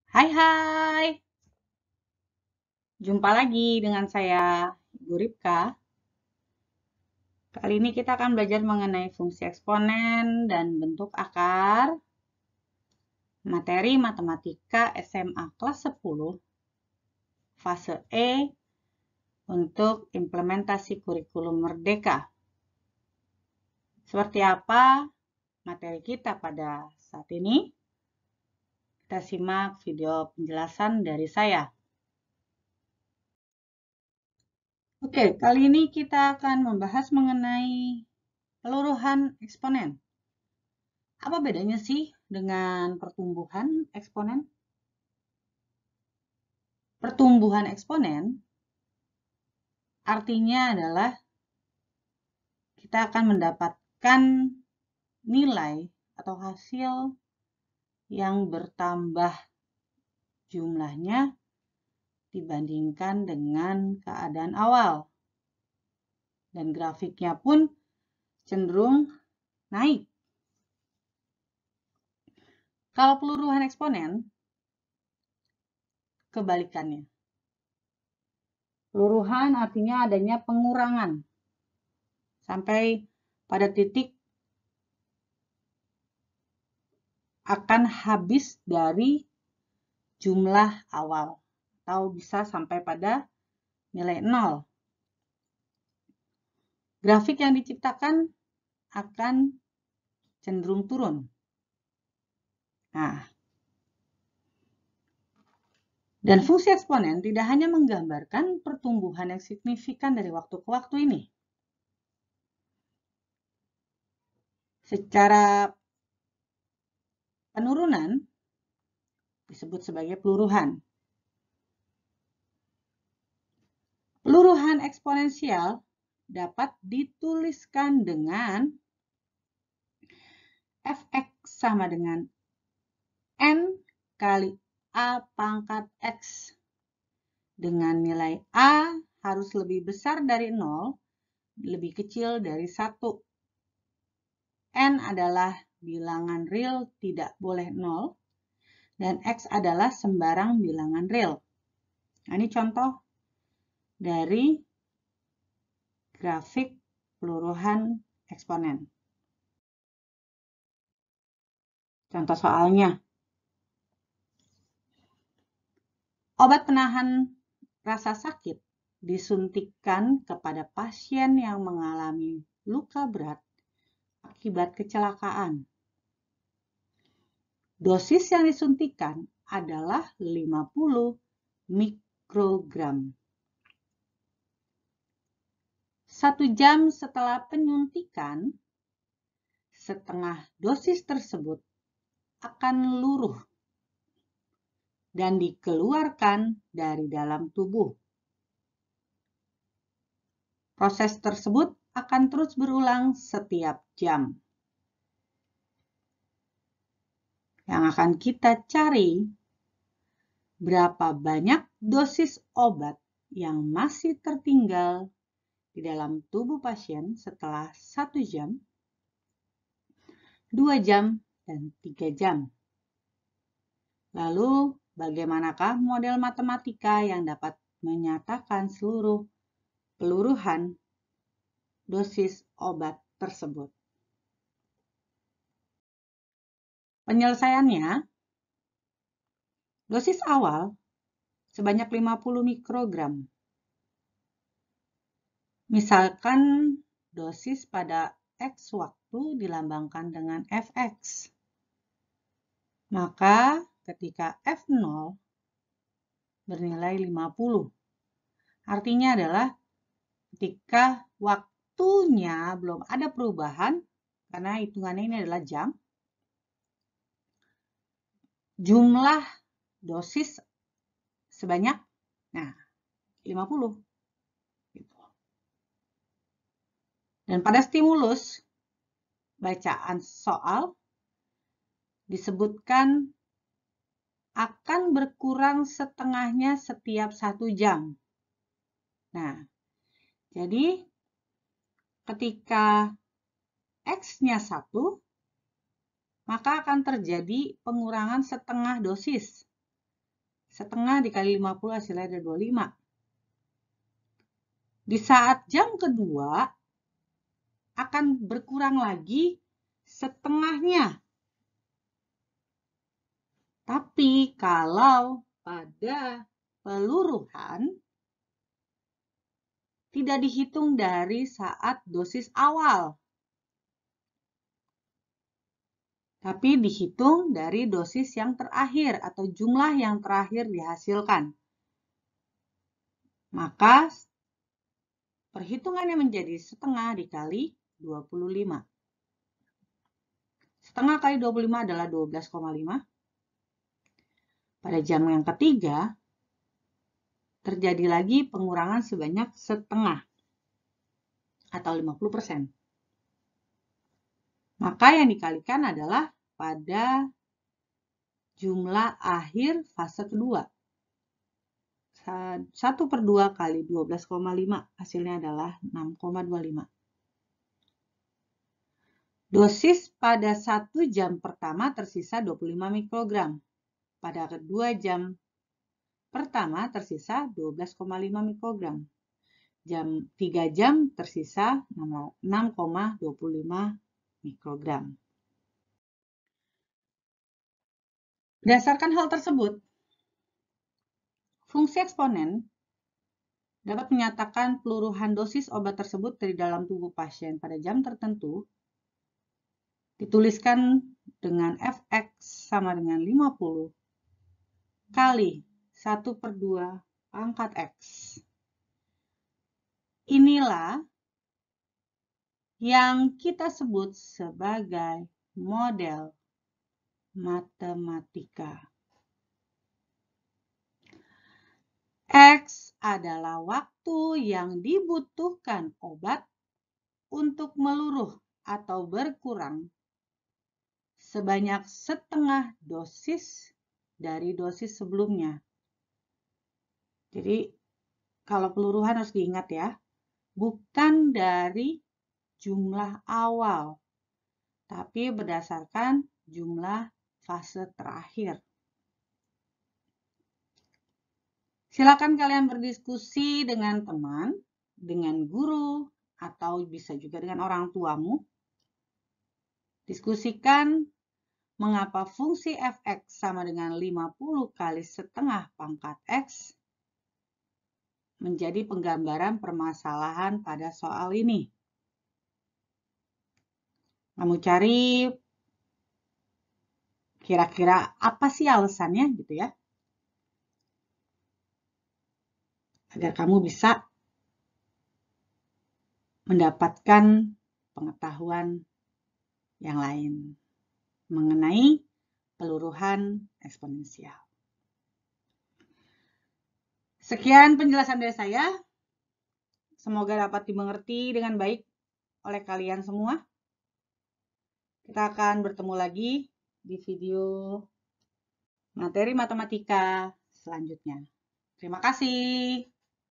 Hai hai, jumpa lagi dengan saya, Ibu Ripka. Kali ini kita akan belajar mengenai fungsi eksponen dan bentuk akar, materi matematika SMA kelas 10, fase E, untuk implementasi kurikulum merdeka. Seperti apa materi kita pada saat ini? Kita simak video penjelasan dari saya. Oke, kali ini kita akan membahas mengenai peluruhan eksponen. Apa bedanya sih dengan pertumbuhan eksponen? Pertumbuhan eksponen artinya adalah kita akan mendapatkan nilai atau hasil yang bertambah jumlahnya dibandingkan dengan keadaan awal. Dan grafiknya pun cenderung naik. Kalau peluruhan eksponen, kebalikannya. Peluruhan artinya adanya pengurangan sampai pada titik akan habis dari jumlah awal atau bisa sampai pada nilai 0. Grafik yang diciptakan akan cenderung turun. Nah, dan fungsi eksponen tidak hanya menggambarkan pertumbuhan yang signifikan dari waktu ke waktu ini. Secara penurunan disebut sebagai peluruhan. Peluruhan eksponensial dapat dituliskan dengan fx sama dengan n kali a pangkat x. Dengan nilai a harus lebih besar dari 0, lebih kecil dari 1. N adalah bilangan real tidak boleh 0, dan x adalah sembarang bilangan real. Nah, ini contoh dari grafik peluruhan eksponen. Contoh soalnya. Obat penahan rasa sakit disuntikkan kepada pasien yang mengalami luka berat akibat kecelakaan. Dosis yang disuntikan adalah 50 mikrogram. 1 jam setelah penyuntikan, setengah dosis tersebut akan luruh dan dikeluarkan dari dalam tubuh. Proses tersebut akan terus berulang setiap jam. Yang akan kita cari berapa banyak dosis obat yang masih tertinggal di dalam tubuh pasien setelah 1 jam, 2 jam, dan 3 jam. Lalu, bagaimanakah model matematika yang dapat menyatakan seluruh peluruhan dosis obat tersebut? Penyelesaiannya, dosis awal sebanyak 50 mikrogram. Misalkan dosis pada X waktu dilambangkan dengan Fx. Maka ketika F0 bernilai 50. Artinya adalah ketika waktunya belum ada perubahan, karena hitungannya ini adalah jam, jumlah dosis sebanyak 50. Dan pada stimulus bacaan soal disebutkan akan berkurang setengahnya setiap 1 jam. Nah, jadi ketika X-nya 1, maka akan terjadi pengurangan setengah dosis. setengah dikali 50 hasilnya ada 25. Di saat jam kedua akan berkurang lagi setengahnya. Tapi kalau pada peluruhan tidak dihitung dari saat dosis awal, tapi dihitung dari dosis yang terakhir atau jumlah yang terakhir dihasilkan. Maka perhitungannya menjadi setengah dikali 25. Setengah kali 25 adalah 12,5. Pada jam yang ketiga, terjadi lagi pengurangan sebanyak setengah atau 50%. Maka yang dikalikan adalah pada jumlah akhir fase kedua. 1/2 kali 12,5 hasilnya adalah 6,25. Dosis pada 1 jam pertama tersisa 25 mikrogram. Pada kedua jam pertama tersisa 12,5 mikrogram. 3 jam tersisa 6,25 mikrogram. Berdasarkan hal tersebut, fungsi eksponen dapat menyatakan peluruhan dosis obat tersebut dari dalam tubuh pasien pada jam tertentu dituliskan dengan Fx sama dengan 50 kali 1/2 pangkat X. Inilah yang kita sebut sebagai model matematika. X adalah waktu yang dibutuhkan obat untuk meluruh atau berkurang sebanyak setengah dosis dari dosis sebelumnya. Jadi, kalau peluruhan harus diingat ya, bukan dari jumlah awal, tapi berdasarkan jumlah fase terakhir. Silakan kalian berdiskusi dengan teman, dengan guru, atau bisa juga dengan orang tuamu. Diskusikan mengapa fungsi Fx sama dengan 50 kali setengah pangkat X menjadi penggambaran permasalahan pada soal ini. Kamu cari kira-kira apa sih alasannya gitu ya. Agar kamu bisa mendapatkan pengetahuan yang lain mengenai peluruhan eksponensial. Sekian penjelasan dari saya. Semoga dapat dimengerti dengan baik oleh kalian semua. Kita akan bertemu lagi di video materi matematika selanjutnya. Terima kasih.